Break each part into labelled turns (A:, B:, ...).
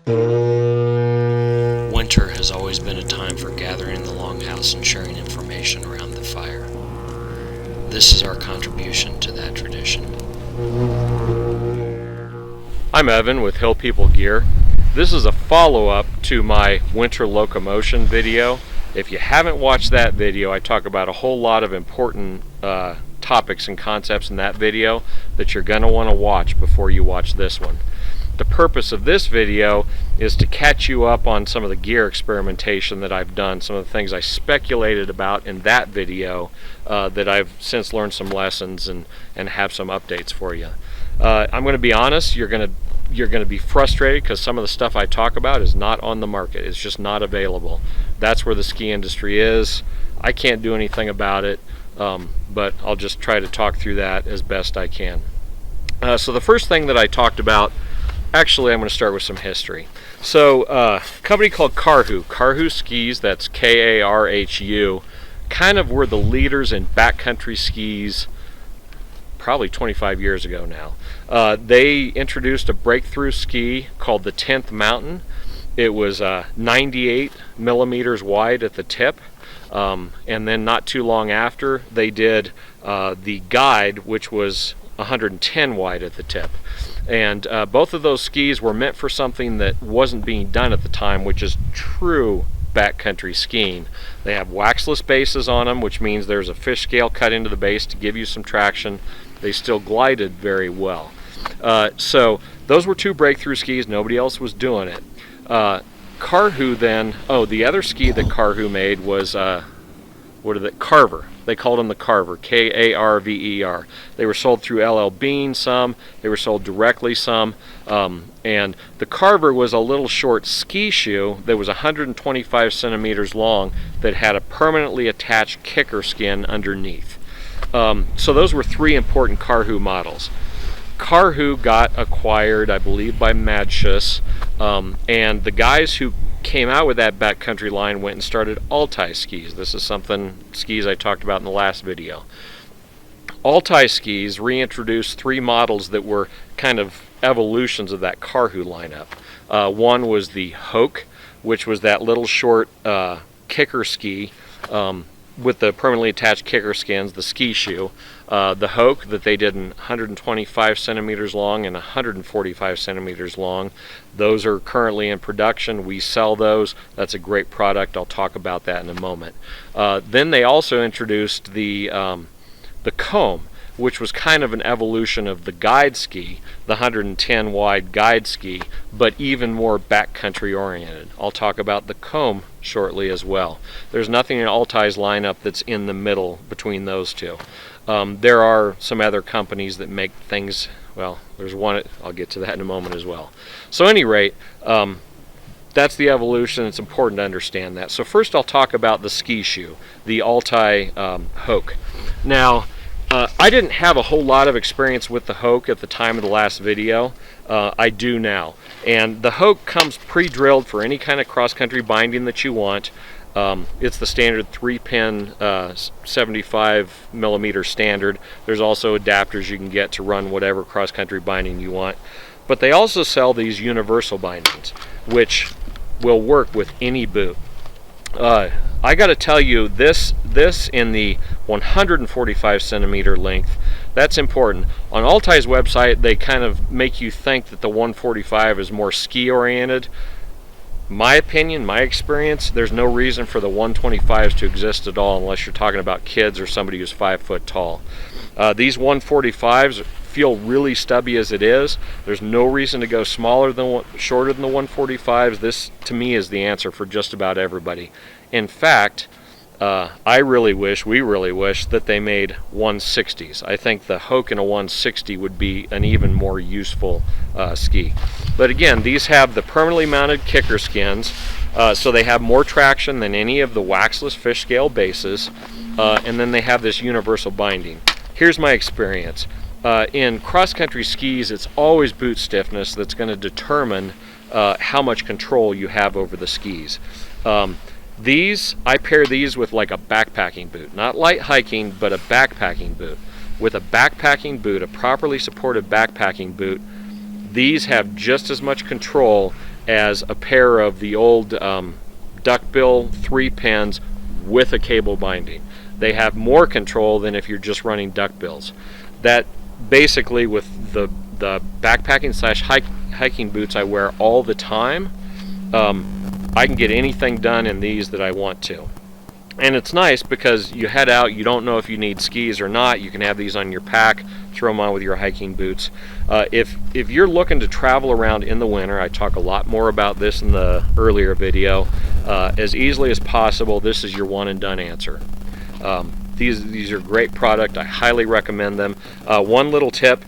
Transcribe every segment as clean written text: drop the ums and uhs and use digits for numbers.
A: Winter has always been a time for gathering in the longhouse and sharing information around the fire. This is our contribution to that tradition.
B: I'm Evan with Hill People Gear. This is a follow-up to my winter locomotion video. If you haven't watched that video, I talk about a whole lot of important topics and concepts in that video that you're going to want to watch before you watch this one. The purpose of this video is to catch you up on some of the gear experimentation that I've done, some of the things I speculated about in that video that I've since learned some lessons and have some updates for you. I'm going to be honest, you're going to be frustrated because some of the stuff I talk about is not on the market. It's just not available. That's where the ski industry is. I can't do anything about it, but I'll just try to talk through that as best I can. So the first thing that I talked about, actually, I'm going to start with some history. So, a company called Karhu Skis, that's K-A-R-H-U, kind of were the leaders in backcountry skis probably 25 years ago now. They introduced a breakthrough ski called the 10th Mountain. It was 98 millimeters wide at the tip, and then not too long after, they did the Guide, which was 110 wide at the tip. And both of those skis were meant for something that wasn't being done at the time, which is true backcountry skiing. They have waxless bases on them, which means there's a fish scale cut into the base to give you some traction. They still glided very well. So those were two breakthrough skis. Nobody else was doing it. Karhu then, the other ski that Karhu made was Carver. They called them the Carver, K-A-R-V-E-R. They were sold through LL Bean some, they were sold directly some, and the Carver was a little short ski shoe that was 125 centimeters long that had a permanently attached kicker skin underneath. So those were three important Karhu models. Karhu got acquired, I believe, by Madshus, and the guys who came out with that backcountry line went and started Altai skis. This is skis I talked about in the last video. Altai skis reintroduced three models that were kind of evolutions of that Karhu lineup. One was the Hoak, which was that little short kicker ski with the permanently attached kicker skins, the ski shoe. The Hoak that they did in 125 centimeters long and 145 centimeters long. Those are currently in production. We sell those. That's a great product. I'll talk about that in a moment. Then they also introduced the Comb, which was kind of an evolution of the Guide ski, the 110 wide Guide ski, but even more backcountry oriented. I'll talk about the Comb shortly as well. There's nothing in Altai's lineup that's in the middle between those two. There are some other companies that make things, well, there's one, I'll get to that in a moment as well. So at any rate, that's the evolution. It's important to understand that. So first I'll talk about the ski shoe, the Altai Hoak. Now, I didn't have a whole lot of experience with the Hoak at the time of the last video. I do now. And the Hoak comes pre-drilled for any kind of cross-country binding that you want. It's the standard 3-pin 75 millimeter standard. There's also adapters you can get to run whatever cross-country binding you want. But they also sell these universal bindings, which will work with any boot. I got to tell you, this in the 145 centimeter length, that's important. On Altai's website, they kind of make you think that the 145 is more ski oriented. My opinion, my experience, there's no reason for the 125s to exist at all unless you're talking about kids or somebody who's 5 foot tall. These 145s feel really stubby as it is. There's no reason to go shorter than the 145s. This, to me, is the answer for just about everybody. In fact, we really wish that they made 160s. I think the Hoak in a 160 would be an even more useful ski. But again, these have the permanently mounted kicker skins, so they have more traction than any of the waxless fish scale bases, and then they have this universal binding. Here's my experience. In cross-country skis, it's always boot stiffness that's going to determine how much control you have over the skis. I pair these with like a backpacking boot, not light hiking, but a backpacking boot. With a backpacking boot, a properly supported backpacking boot, these have just as much control as a pair of the old duckbill 3-pins with a cable binding. They have more control than if you're just running duckbills. That basically, with the backpacking slash hiking boots I wear all the time, I can get anything done in these that I want to. And it's nice because you head out, you don't know if you need skis or not. You can have these on your pack, throw them on with your hiking boots. If you're looking to travel around in the winter, I talk a lot more about this in the earlier video, as easily as possible, this is your one and done answer. These are great product. I highly recommend them. One little tip,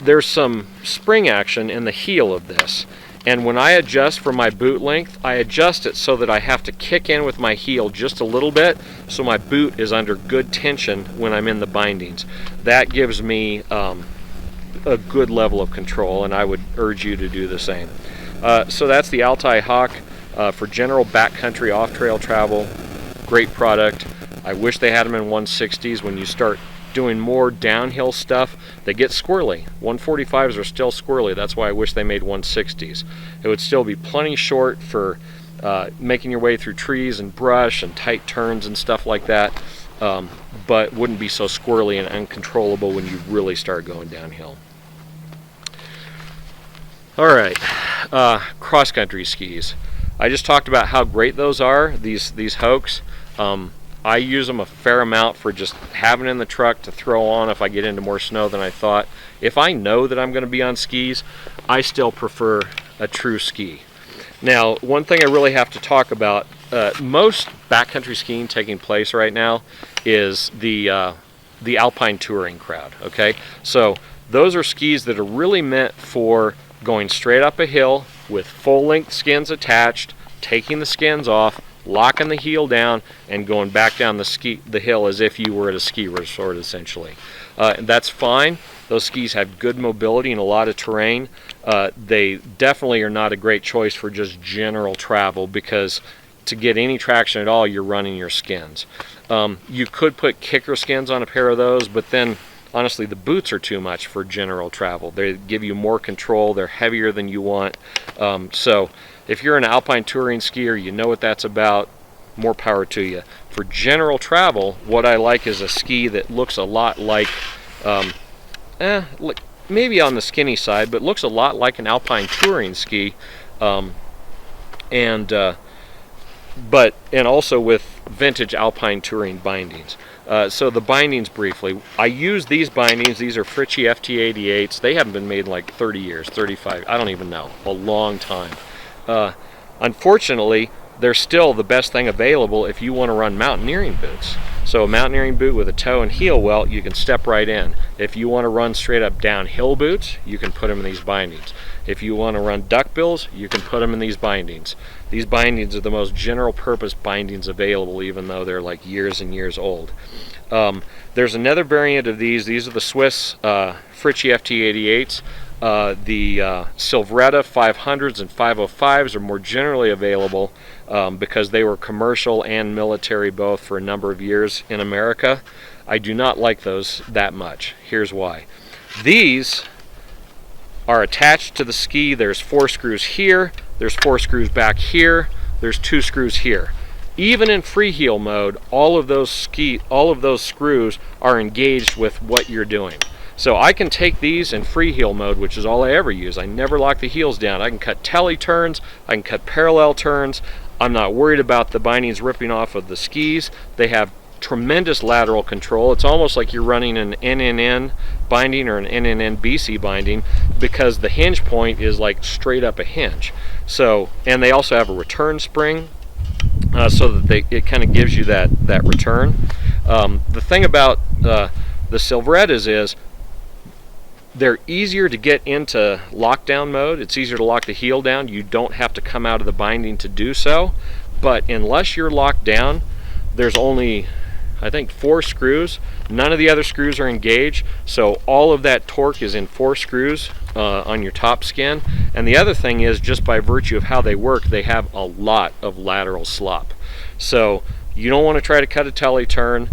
B: there's some spring action in the heel of this. And when I adjust for my boot length, I adjust it so that I have to kick in with my heel just a little bit so my boot is under good tension when I'm in the bindings. That gives me a good level of control, and I would urge you to do the same. So that's the Altai Hoak for general backcountry off-trail travel. Great product. I wish they had them in 160s. When you start doing more downhill stuff, they get squirrely. 145s are still squirrely. That's why I wish they made 160s. It would still be plenty short for making your way through trees and brush and tight turns and stuff like that, but wouldn't be so squirrely and uncontrollable when you really start going downhill. All right, cross-country skis. I just talked about how great those are, these Hoaks. I use them a fair amount for just having in the truck to throw on if I get into more snow than I thought. If I know that I'm going to be on skis, I still prefer a true ski. Now, one thing I really have to talk about, most backcountry skiing taking place right now is the alpine touring crowd, okay? So those are skis that are really meant for going straight up a hill with full-length skins attached, taking the skins off, locking the heel down, and going back down the hill as if you were at a ski resort, essentially. That's fine. Those skis have good mobility in a lot of terrain. They definitely are not a great choice for just general travel, because to get any traction at all, you're running your skins. You could put kicker skins on a pair of those, but then honestly the boots are too much for general travel. They give you more control. They're heavier than you want. So if you're an alpine touring skier, you know what that's about, more power to you. For general travel, what I like is a ski that looks a lot like, maybe on the skinny side, but looks a lot like an alpine touring ski, and also with vintage alpine touring bindings. So the bindings briefly, I use these bindings. These are Fritchie FT88s. They haven't been made in like 30 years, 35, I don't even know, a long time. Unfortunately, they're still the best thing available if you want to run mountaineering boots. So a mountaineering boot with a toe and heel welt, you can step right in. If you want to run straight up downhill boots, you can put them in these bindings. If you want to run duckbills, you can put them in these bindings. These bindings are the most general purpose bindings available, even though they're like years and years old. There's another variant of these. These are the Swiss Fritchie FT88s. The Silvretta 500s and 505s are more generally available because they were commercial and military both for a number of years in America. I do not like those that much. Here's why. These are attached to the ski. There's 4 screws here, there's 4 screws back here, there's 2 screws here. Even in freeheel mode, all of those screws are engaged with what you're doing. So I can take these in freeheel mode, which is all I ever use. I never lock the heels down. I can cut telly turns, I can cut parallel turns. I'm not worried about the bindings ripping off of the skis. They have tremendous lateral control. It's almost like you're running an NNN binding or an NNN BC binding, because the hinge point is like straight up a hinge. So, and they also have a return spring, so that it kind of gives you that return. The thing about the Silvrettas is they're easier to get into lockdown mode. It's easier to lock the heel down. You don't have to come out of the binding to do so. But unless you're locked down, there's only, I think, 4 screws. None of the other screws are engaged, so all of that torque is in 4 screws on your top skin. And the other thing is, just by virtue of how they work, they have a lot of lateral slop. So you don't want to try to cut a telly turn.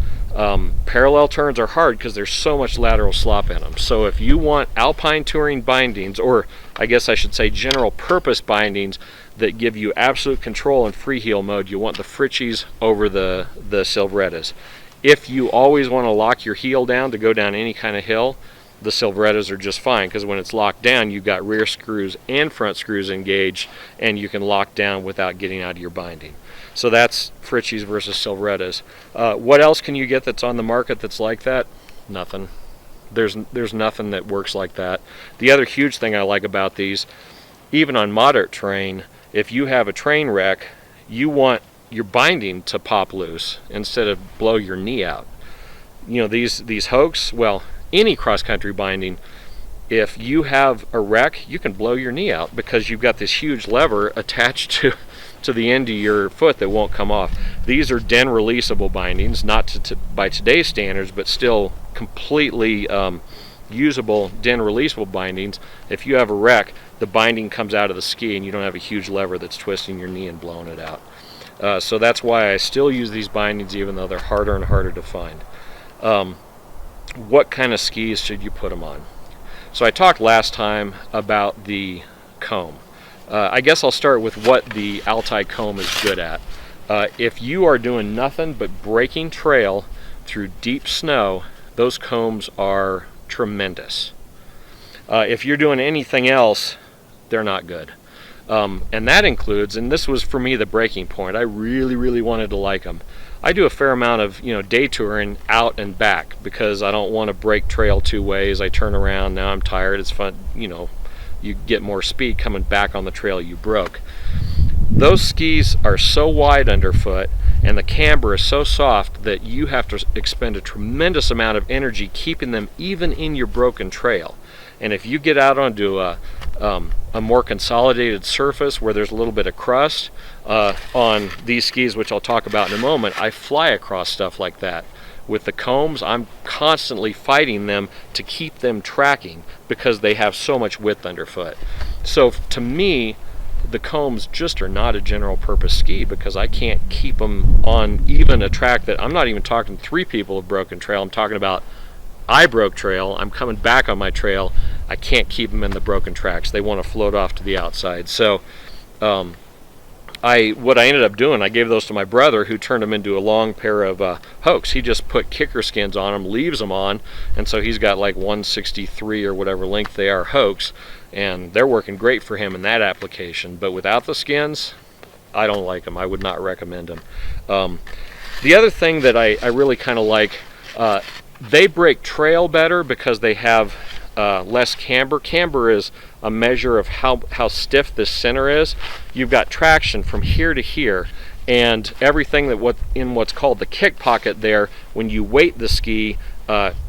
B: Parallel turns are hard because there's so much lateral slop in them. So if you want alpine touring bindings, or I guess I should say general purpose bindings that give you absolute control in freeheel mode, you want the Fritchies over the Silverettas. If you always want to lock your heel down to go down any kind of hill, the Silverettas are just fine, because when it's locked down, you've got rear screws and front screws engaged, and you can lock down without getting out of your binding. So that's Fritchies versus Silverettas. What else can you get that's on the market that's like that? Nothing. There's nothing that works like that. The other huge thing I like about these, even on moderate terrain, if you have a train wreck, you want your binding to pop loose instead of blow your knee out. You know, these Hoaks, well, any cross-country binding, if you have a wreck, you can blow your knee out because you've got this huge lever attached to the end of your foot that won't come off. These are den releasable bindings, not by today's standards, but still completely usable den releasable bindings. If you have a wreck, the binding comes out of the ski and you don't have a huge lever that's twisting your knee and blowing it out. So that's why I still use these bindings, even though they're harder and harder to find. What kind of skis should you put them on? So I talked last time about the comb. I guess I'll start with what the Altai comb is good at. If you are doing nothing but breaking trail through deep snow, those combs are tremendous. If you're doing anything else, they're not good. And that includes, and this was for me the breaking point, I really wanted to like them. I do a fair amount of day touring out and back because I don't want to break trail two ways. I turn around, now I'm tired, it's fun, you get more speed coming back on the trail you broke. Those skis are so wide underfoot and the camber is so soft that you have to expend a tremendous amount of energy keeping them even in your broken trail. And if you get out onto a more consolidated surface where there's a little bit of crust, on these skis, which I'll talk about in a moment, I fly across stuff like that. With the combs, I'm constantly fighting them to keep them tracking because they have so much width underfoot. So to me, the combs just are not a general purpose ski because I can't keep them on even a track that, I'm not even talking 3 people have broken trail, I'm talking about I broke trail, I'm coming back on my trail, I can't keep them in the broken tracks. They want to float off to the outside. So what I ended up doing, I gave those to my brother, who turned them into a long pair of Hoaks. He just put kicker skins on them, leaves them on, and so he's got like 163 or whatever length they are Hoaks, and they're working great for him in that application. But without the skins, I don't like them. I would not recommend them. The other thing that I really kind of like, they break trail better because they have less camber. Camber is a measure of how stiff this center is. You've got traction from here to here, and everything that in what's called the kick pocket there, when you weight the ski,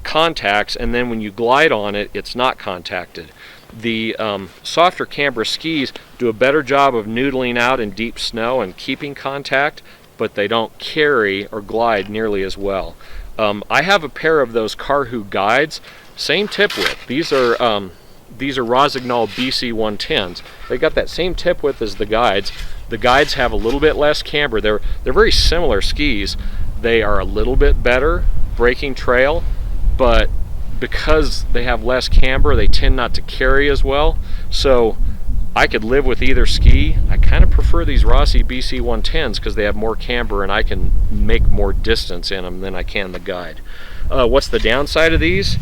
B: contacts, and then when you glide on it, it's not contacted. The softer camber skis do a better job of noodling out in deep snow and keeping contact, but they don't carry or glide nearly as well. I have a pair of those Carhu guides, same tip width. These are Rossignol BC 110s. They got that same tip width as the guides. The guides have a little bit less camber. They're very similar skis. They are a little bit better breaking trail, but because they have less camber, they tend not to carry as well. So I could live with either ski. I kind of prefer these Rossi BC 110s because they have more camber and I can make more distance in them than I can the guide. What's the downside of these?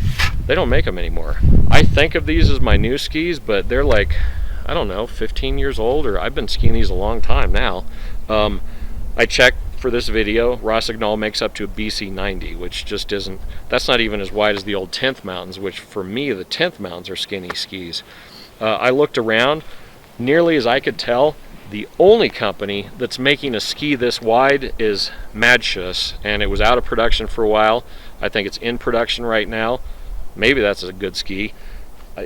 B: They don't make them anymore. I think of these as my new skis, but they're like, I don't know, 15 years old, or I've been skiing these a long time now. I checked for this video, Rossignol makes up to a BC 90, which just isn't, that's not even as wide as the old 10th mountains, which for me, the 10th mountains are skinny skis. I looked around, nearly as I could tell, the only company that's making a ski this wide is Snowshoes, and it was out of production for a while. I think it's in production right now. Maybe that's a good ski.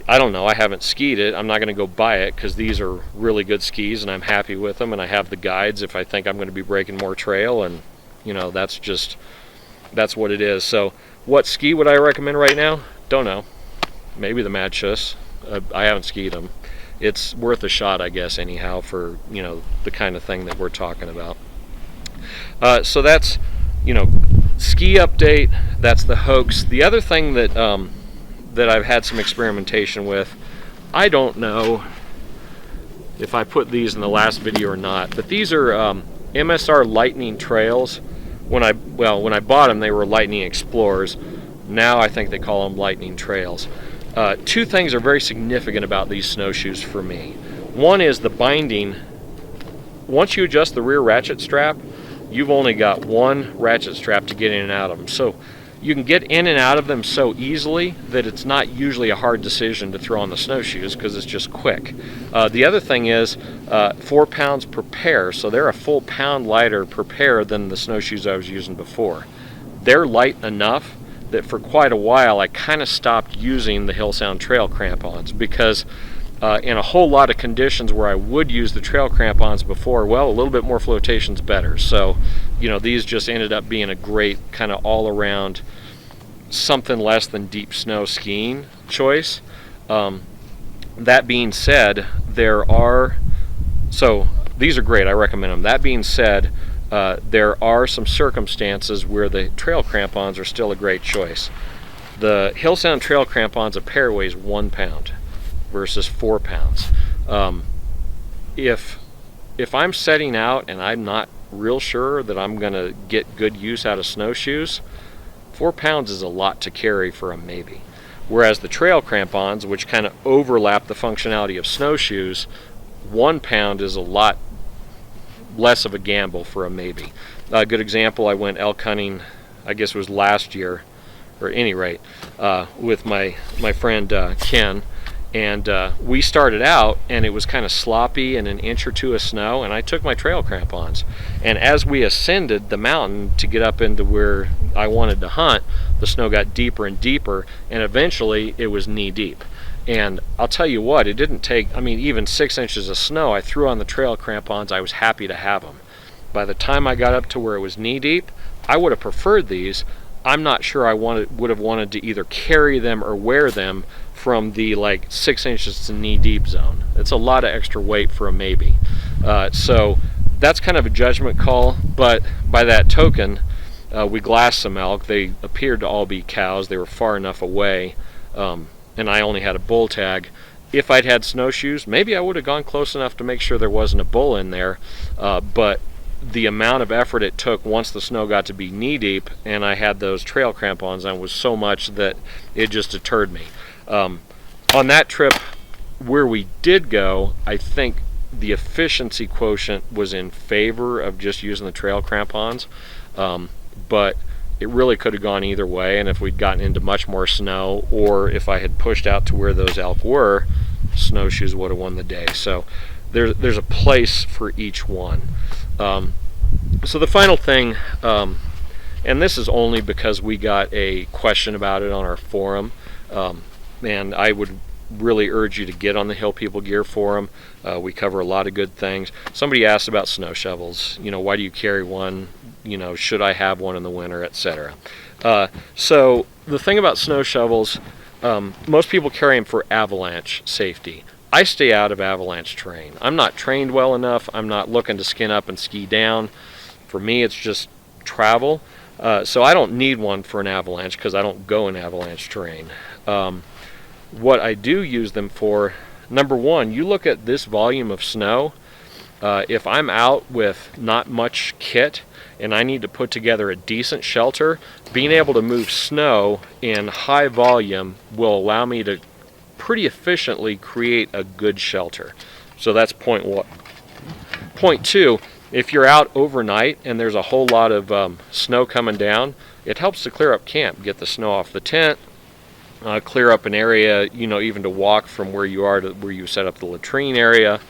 B: I don't know. I haven't skied it. I'm not going to go buy it because these are really good skis and I'm happy with them, and I have the guides if I think I'm going to be breaking more trail, and that's what it is. So what ski would I recommend right now? Don't know. Maybe the Snowshoes. I haven't skied them. It's worth a shot, I guess, anyhow, for the kind of thing that we're talking about. So that's ski update. That's the Hoaks. The other thing that that I've had some experimentation with I don't know if I put these in the last video or not, but these are MSR Lightning Trails. When I bought them, they were Lightning Explorers. Now I think they call them Lightning Trails. Two things are very significant about these snowshoes for me. One is the binding. Once you adjust the rear ratchet strap, you've only got one ratchet strap to get in and out of them. So you can get in and out of them so easily that it's not usually a hard decision to throw on the snowshoes because it's just quick. The other thing is 4 pounds per pair, so they're a full pound lighter per pair than the snowshoes I was using before. They're light enough that for quite a while I kind of stopped using the Hill Sound trail crampons because in a whole lot of conditions where I would use the trail crampons before, well, a little bit more flotation's better. So, these just ended up being a great kind of all-around something less than deep snow skiing choice. That being said, these are great, I recommend them. That being said, there are some circumstances where the trail crampons are still a great choice. The Hill Sound trail crampons, a pair weighs 1 pound versus 4 pounds. If I'm setting out and I'm not real sure that I'm going to get good use out of snowshoes, 4 pounds is a lot to carry for a maybe. Whereas the trail crampons, which kind of overlap the functionality of snowshoes, 1 pound is a lot less of a gamble for a maybe. A good example, I went elk hunting, I guess it was last year, or at any rate, with my friend Ken. And we started out and it was kind of sloppy and an inch or two of snow, and I took my trail crampons. And as we ascended the mountain to get up into where I wanted to hunt, the snow got deeper and deeper, and eventually it was knee deep. And I'll tell you what, it didn't take, even 6 inches of snow, I threw on the trail crampons, I was happy to have them. By the time I got up to where it was knee deep, I would have preferred these. I'm not sure I would have wanted to either carry them or wear them from the 6 inches to knee deep zone. It's a lot of extra weight for a maybe. So that's kind of a judgment call, but by that token, we glassed some elk. They appeared to all be cows. They were far enough away, and I only had a bull tag. If I'd had snowshoes, maybe I would have gone close enough to make sure there wasn't a bull in there, but the amount of effort it took once the snow got to be knee deep and I had those trail crampons on was so much that it just deterred me. On that trip where we did go, I think the efficiency quotient was in favor of just using the trail crampons, but it really could have gone either way, and if we'd gotten into much more snow, or if I had pushed out to where those elk were, snowshoes would have won the day. So there's a place for each one. So the final thing, and this is only because we got a question about it on our forum, and I would really urge you to get on the Hill People Gear forum. We cover a lot of good things. Somebody asked about snow shovels. Why do you carry one? Should I have one in the winter, etc. So the thing about snow shovels, most people carry them for avalanche safety. I stay out of avalanche terrain. I'm not trained well enough. I'm not looking to skin up and ski down. For me, it's just travel. So I don't need one for an avalanche because I don't go in avalanche terrain. What I do use them for, number one, you look at this volume of snow. If I'm out with not much kit and I need to put together a decent shelter, being able to move snow in high volume will allow me to pretty efficiently create a good shelter. So that's point one. Point two, if you're out overnight and there's a whole lot of snow coming down, it helps to clear up camp, get the snow off the tent, clear up an area, even to walk from where you are to where you set up the latrine area.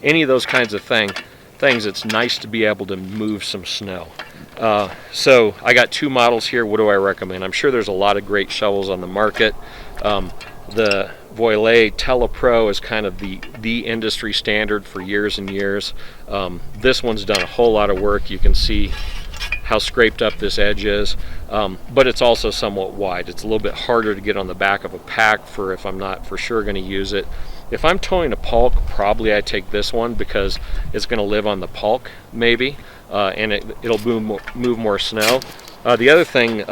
B: Any of those kinds of things, it's nice to be able to move some snow. So I got two models here. What do I recommend? I'm sure there's a lot of great shovels on the market. The Voilet TelePro is kind of the industry standard for years and years. This one's done a whole lot of work. You can see how scraped up this edge is, but it's also somewhat wide. It's a little bit harder to get on the back of a pack for if I'm not for sure going to use it. If I'm towing a pulk, probably I take this one because it's going to live on the pulk maybe, and it'll move more snow. The other thing,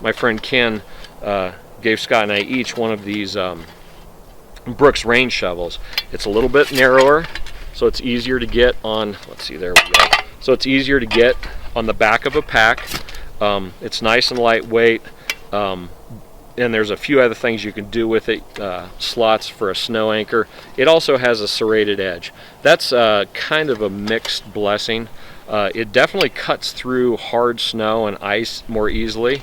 B: my friend Ken gave Scott and I each one of these Brooks range shovels. It's a little bit narrower, so it's easier to get on, let's see, there we go. So it's easier to get on the back of a pack. It's nice and lightweight, and there's a few other things you can do with it. Slots for a snow anchor. It also has a serrated edge. That's kind of a mixed blessing. It definitely cuts through hard snow and ice more easily,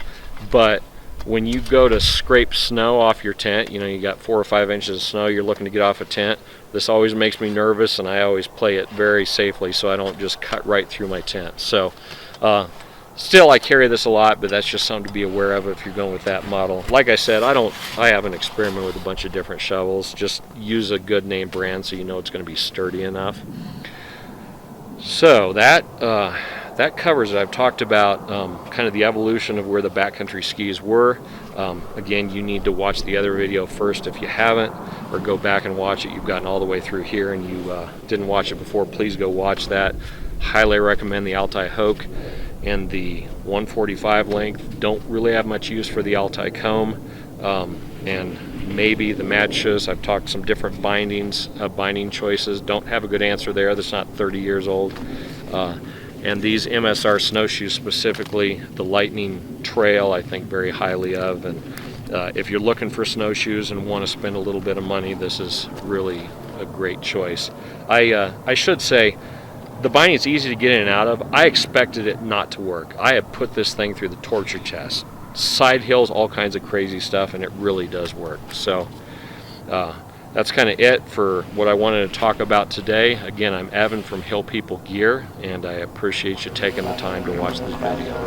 B: but when you go to scrape snow off your tent, you know, you got 4 or 5 inches of snow, you're looking to get off a tent, this always makes me nervous, and I always play it very safely so I don't just cut right through my tent. So still, I carry this a lot, but that's just something to be aware of if you're going with that model. Like I said, I haven't experimented with a bunch of different shovels. Just use a good name brand so you know it's going to be sturdy enough. So that covers it. I've talked about kind of the evolution of where the backcountry skis were. Again, you need to watch the other video first if you haven't, or go back and watch it. You've gotten all the way through here and you didn't watch it before, please go watch that. Highly recommend the Altai Hoak and the 145 length. Don't really have much use for the Altai comb, and maybe the Snowshoes. I've talked some different binding choices. Don't have a good answer there. That's not 30 years old. And these MSR snowshoes specifically, the Lightning Trail, I think very highly of. And if you're looking for snowshoes and want to spend a little bit of money, this is really a great choice. I should say, the binding is easy to get in and out of. I expected it not to work. I have put this thing through the torture test. Side hills, all kinds of crazy stuff, and it really does work. So that's kind of it for what I wanted to talk about today. Again, I'm Evan from Hill People Gear, and I appreciate you taking the time to watch this video.